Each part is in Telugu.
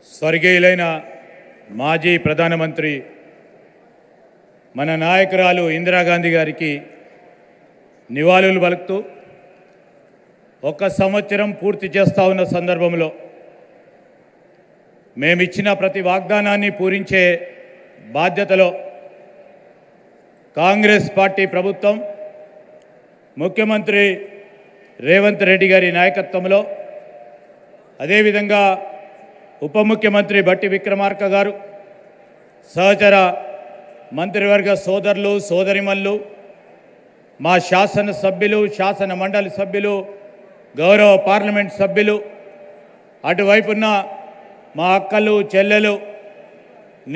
స్వర్గీయులైన మాజీ ప్రధానమంత్రి మన నాయకురాలు ఇందిరాగాంధీ గారికి నివాళులు పలుకుతూ 1 సంవత్సరం పూర్తి చేస్తా ఉన్న సందర్భంలో మేమిచ్చిన ప్రతి వాగ్దానాన్ని పూరించే బాధ్యతలో కాంగ్రెస్ పార్టీ ప్రభుత్వం ముఖ్యమంత్రి రేవంత్ రెడ్డి గారి నాయకత్వంలో అదేవిధంగా ఉప ముఖ్యమంత్రి బట్టి విక్రమార్క గారు సహచర మంత్రివర్గ సోదరులు సోదరిమల్లు మా శాసన సభ్యులు శాసన మండలి సభ్యులు గౌరవ పార్లమెంట్ సభ్యులు అటువైపున్న మా అక్కలు చెల్లెలు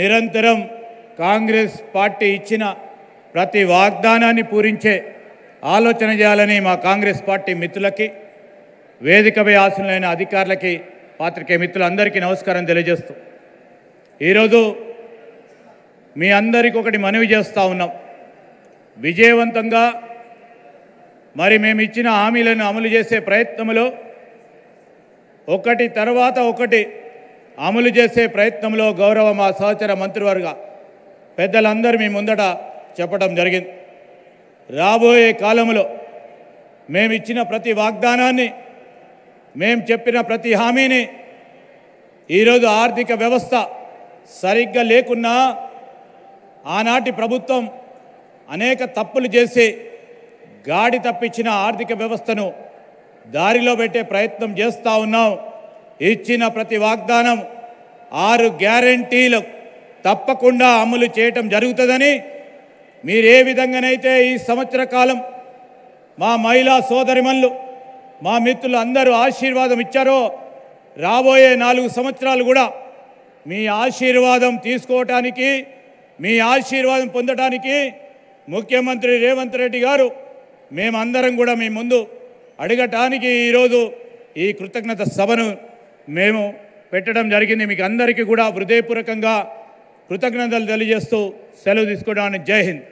నిరంతరం కాంగ్రెస్ పార్టీ ఇచ్చిన ప్రతి వాగ్దానాన్ని పూరించే ఆలోచన చేయాలని మా కాంగ్రెస్ పార్టీ మిత్రులకి వేదికపై ఆసీనులైన అధికారులకి పాత్రికేయ మిత్రులందరికీ నమస్కారం తెలియజేస్తూ ఈరోజు మీ అందరికీ ఒకటి మనవి చేస్తూ ఉన్నాం. విజయవంతంగా మరి మేము ఇచ్చిన హామీలను అమలు చేసే ప్రయత్నంలో ఒకటి తర్వాత ఒకటి అమలు చేసే ప్రయత్నంలో గౌరవ మా సహచర మంత్రివర్గ పెద్దలందరూ మీ ముందట చెప్పడం జరిగింది. రాబోయే కాలంలో మేము ఇచ్చిన ప్రతి వాగ్దానాన్ని మేము చెప్పిన ప్రతి హామీని ఈరోజు ఆర్థిక వ్యవస్థ సరిగ్గా లేకున్నా ఆనాటి ప్రభుత్వం అనేక తప్పులు చేసి గాడి తప్పించిన ఆర్థిక వ్యవస్థను దారిలో పెట్టే ప్రయత్నం చేస్తూ ఉన్నాం. ఇచ్చిన ప్రతి వాగ్దానం 6 గ్యారెంటీలు తప్పకుండా అమలు చేయటం జరుగుతుందని మీరు ఏ విధంగానైతే ఈ సంవత్సర కాలం మా మహిళా సోదరిమణులు మా మిత్రులు అందరూ ఆశీర్వాదం ఇచ్చారో రాబోయే 4 సంవత్సరాలు కూడా మీ ఆశీర్వాదం తీసుకోవటానికి మీ ఆశీర్వాదం పొందడానికి ముఖ్యమంత్రి రేవంత్ రెడ్డి గారు మేమందరం కూడా మీ ముందు అడగటానికి ఈరోజు ఈ కృతజ్ఞత సభను మేము పెట్టడం జరిగింది. మీకు అందరికీ కూడా హృదయపూర్వకంగా కృతజ్ఞతలు తెలియజేస్తూ సెలవు తీసుకోవడానికి జై హింద్.